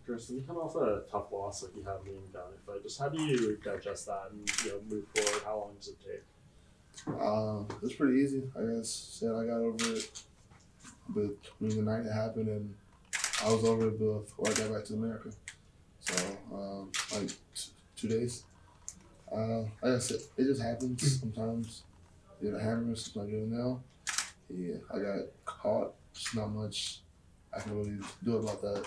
Justin, you come off a tough loss like you have in the Ngannou fight. Just how do you digest that and move forward? How long does it take? It's pretty easy. I guess said I got over it between the night it happened and I was over it before I got back to America. So like 2 days. Like I said, it just happens sometimes. You're the hammer, sometimes you're the nail. Yeah, I got caught. There's not much I can really do about that.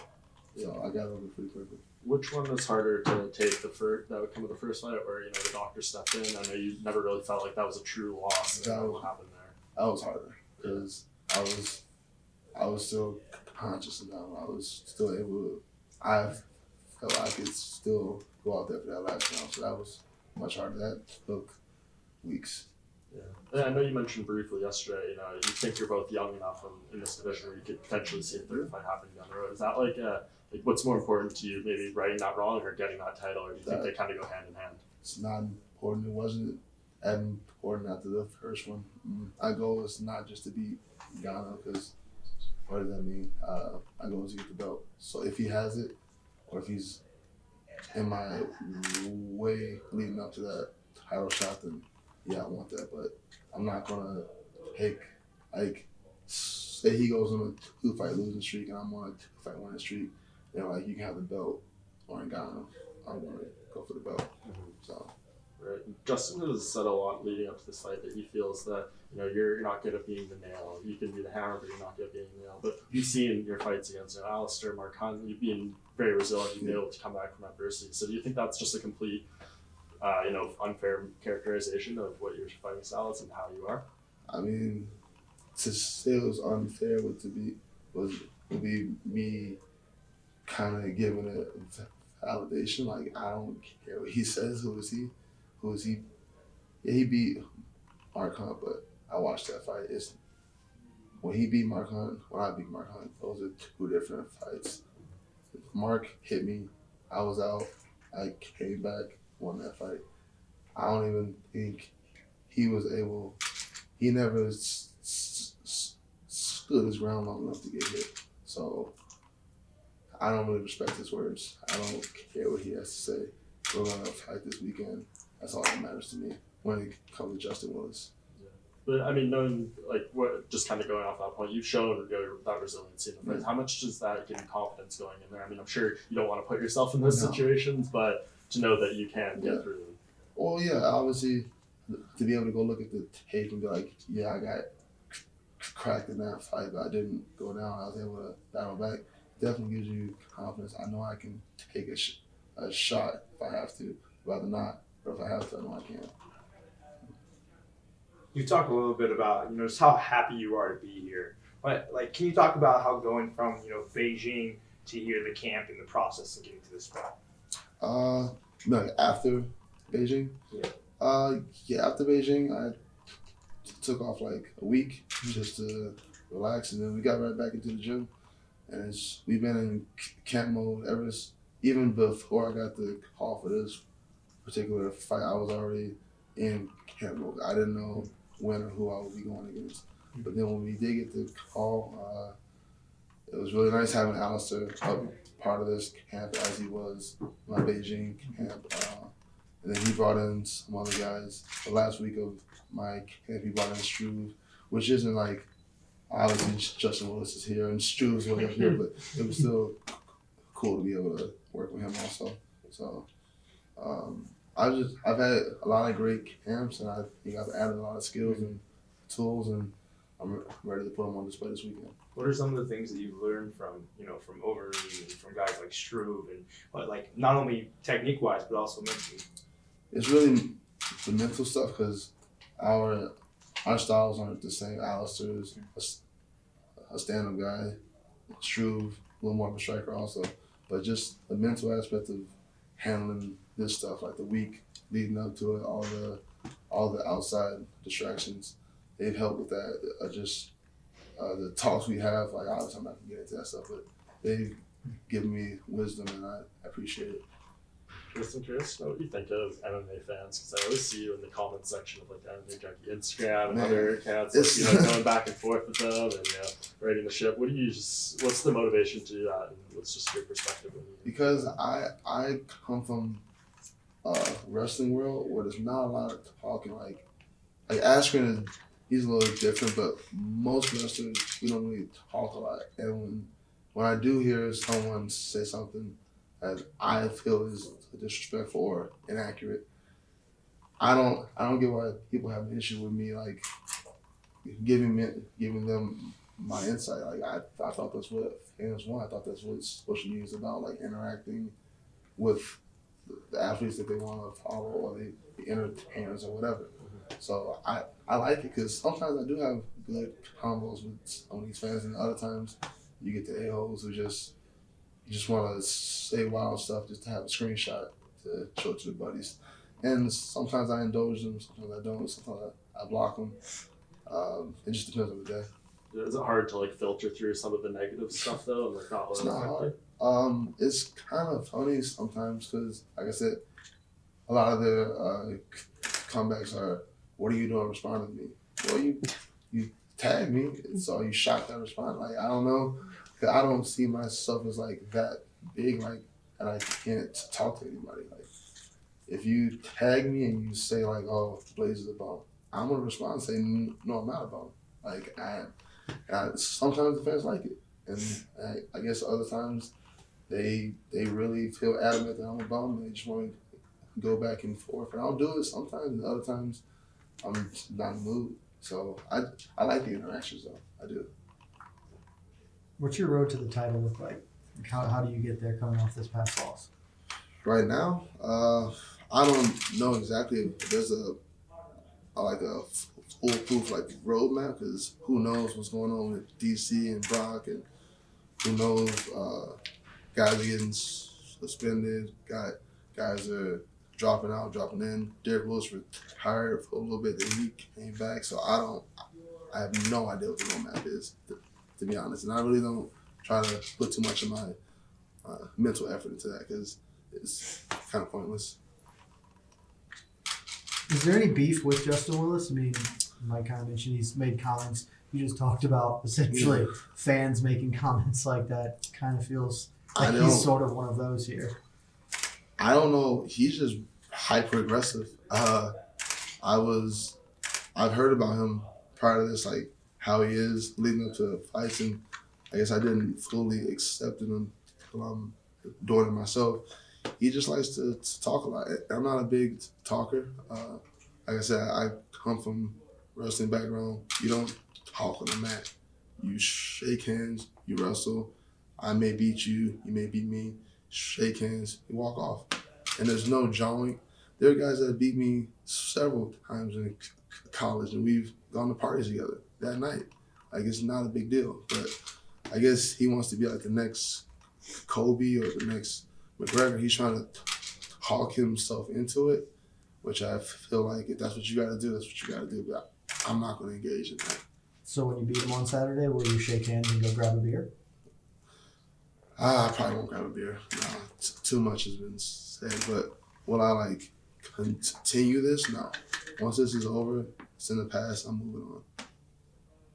So I got over it pretty quickly. Which one was harder to take, that would come with the first fight, or the doctor stepped in? I know you never really felt like that was a true loss. What happened there? That was harder because I was still conscious enough. I was still able to. I felt I could still go out there for that last round. So that was much harder. That took weeks. Yeah. And I know you mentioned briefly yesterday, you think you're both young enough in this division where you could potentially see a third fight happening down the road. Is that like what's more important to you, maybe righting that wrong or getting that title, or do you think they kind of go hand in hand? It's not important. It wasn't as important after the first one. My goal is not just to beat Ngannou, because what does that mean? My goal is to get the belt. So if he has it, or if he's in my way leading up to that title shot, then yeah, I want that. But I'm not gonna pick, like, say he goes on a 2-fight losing streak and I'm on a 2-fight winning streak. They're like, you can have the belt or Ngannou. I'm gonna go for the belt. So. Right. Justin has said a lot leading up to this fight that he feels that you're not good at being the nail. You can be the hammer, but you're not good at being the nail. But you've seen your fights against Alistair, Mark Hunt, you've been very resilient. You've been able to come back from adversity. So do you think that's just a complete, unfair characterization of what your fighting style is and how you are? I mean, to say it was unfair would be me kind of giving it validation. Like, I don't care what he says. Who is he? Yeah, he beat Mark Hunt, but I watched that fight. When he beat Mark Hunt, when I beat Mark Hunt, those are two different fights. Mark hit me. I was out. I came back, won that fight. I don't even think he was able. He never stood his ground long enough to get hit. So I don't really respect his words. I don't care what he has to say. We're gonna fight this weekend. That's all that matters to me when it comes to Justin Willis. Yeah. But I mean, knowing just kind of going off that point, you've shown that resiliency in the fights. How much does that give you confidence going in there? I mean, I'm sure you don't want to put yourself in those situations, but to know that you can get through them. Well, yeah, obviously, to be able to go look at the tape and be like, yeah, I got cracked in that fight, but I didn't go down. I was able to battle back. Definitely gives you confidence. I know I can take a shot if I have to, rather not. But if I have to, I know I can. You talked a little bit about just how happy you are to be here. But can you talk about how going from Beijing to here, the camp and the process of getting to this spot? After Beijing. Yeah. Yeah. After Beijing, I took off like a week just to relax, and then we got right back into the gym. And we've been in camp mode even before I got the call for this particular fight. I was already in camp mode. I didn't know when or who I would be going against. But then when we did get the call, it was really nice having Alistair part of this camp as he was my Beijing camp. And then he brought in some other guys. The last week of my camp, he brought in Struve, which isn't like, obviously Justin Willis is here and Struve's way up here, but it was still cool to be able to work with him also. So I've had a lot of great camps, and I think I've added a lot of skills and tools, and I'm ready to put them on display this weekend. What are some of the things that you've learned from Overeem and from guys like Struve, and not only technique wise but also mentally? It's really the mental stuff, because our styles aren't the same. Alistair's a stand-up guy. Struve, a little more of a striker also. But just the mental aspect of handling this stuff, like the week leading up to it, all the outside distractions, they've helped with that. The talks we have, like, obviously I'm not gonna get into that stuff, but they've given me wisdom, and I appreciate it. Chris, I'm curious to know what you think of MMA fans, because I always see you in the comment section of like MMA Junkie Instagram and Man, other accounts, like, going back and forth with them and writing the shit. What's the motivation to do that, and what's just your perspective when you? Because I come from a wrestling world where there's not a lot of talking. Like Askren he's a little different, but most wrestlers we don't really talk a lot. And when I do hear someone say something that I feel is disrespectful or inaccurate, I don't get why people have an issue with me like giving them my insight. Like I thought that's what fans want. I thought that's what social media is about, like interacting with the athletes that they want to follow or the entertainers or whatever. So I like it because sometimes I do have good combos with some of these fans, and other times you get the a-holes who just want to say wild stuff just to have a screenshot to show it to their buddies. And sometimes I indulge them, sometimes I don't, sometimes I block them. It just depends on the day. Is it hard to like filter through some of the negative stuff though, and like not It's let it not affect hard. you? It's kind of funny sometimes because, like I said, a lot of their comebacks are, "What are you doing responding to me?" Well, you tagged me, so you shot that respond. Like I don't know, cause I don't see myself as like that big, like, and I can't talk to anybody. Like if you tag me and you say like, "Oh, Blaydes is a bum," I'm gonna respond and say, "No, I'm not a bum." Like sometimes the fans like it, and I guess other times they really feel adamant that I'm a bum and they just want to go back and forth. And I'll do it sometimes, and other times I'm not in the mood. So I like the interactions though. I do. What's your road to the title look like? How do you get there coming off this past loss? Right now, I don't know exactly if there's a foolproof like roadmap, because who knows what's going on with DC and Brock, and who knows guys are getting suspended, guys are dropping out, dropping in. Derek Willis retired for a little bit, then he came back. So I have no idea what the roadmap is, to be honest. And I really don't try to put too much of my mental effort into that because it's kind of pointless. Is there any beef with Justin Willis? I mean, Mike kind of mentioned he's made comments. You just talked about essentially fans making comments like that. Kind of feels like he's sort of one of those here. I don't know. He's just hyper aggressive. I've heard about him prior to this, like how he is leading up to fights, and I guess I didn't fully accept it until I'm doing it myself. He just likes to talk a lot. I'm not a big talker. Like I said, I come from wrestling background. You don't talk on the mat. You shake hands, you wrestle. I may beat you, you may beat me. Shake hands, you walk off. And there's no jawing. There are guys that beat me several times in college, and we've gone to parties together that night. Like, it's not a big deal. But I guess he wants to be like the next Colby or the next McGregor. He's trying to talk himself into it, which I feel like if that's what you got to do, that's what you got to do. But I'm not going to engage in that. So when you beat him on Saturday, will you shake hands and go grab a beer? I probably won't grab a beer. No, too much has been said. But will I continue this? No. Once this is over, it's in the past. I'm moving on.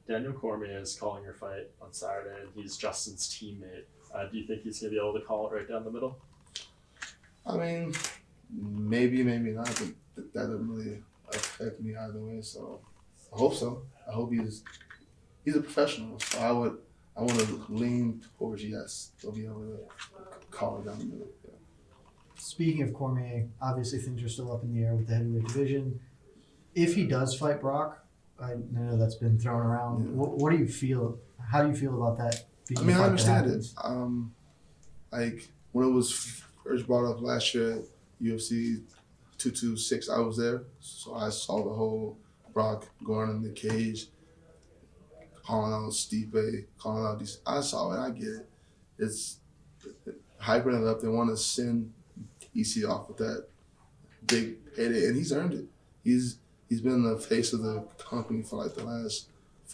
Daniel Cormier is calling your fight on Saturday, and he's Justin's teammate. Do you think he's going to be able to call it right down the middle? I mean, maybe not, but that doesn't really affect me either way. So I hope so. I hope he's a professional. So I want to lean towards yes. They'll be able to call it down the middle. Yeah. Speaking of Cormier, obviously things are still up in the air with the heavyweight division. If he does fight Brock, I know that's been thrown around. Yeah. What do you feel? How do you feel about that? I mean, I understand it. Like when it was first brought up last year at UFC 226, I was there, so I saw the whole Brock going in the cage, calling out Stipe, calling out these. I saw it. I get it. It's hyping it up. They want to send EC off with that big payday, and he's earned it. He's been the face of the company for like the last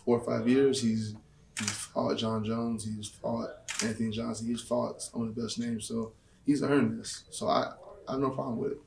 4 or 5 years. He's fought John Jones. He's fought Anthony Johnson. He's fought some of the best names. So he's earned this. So I I have no problem with it.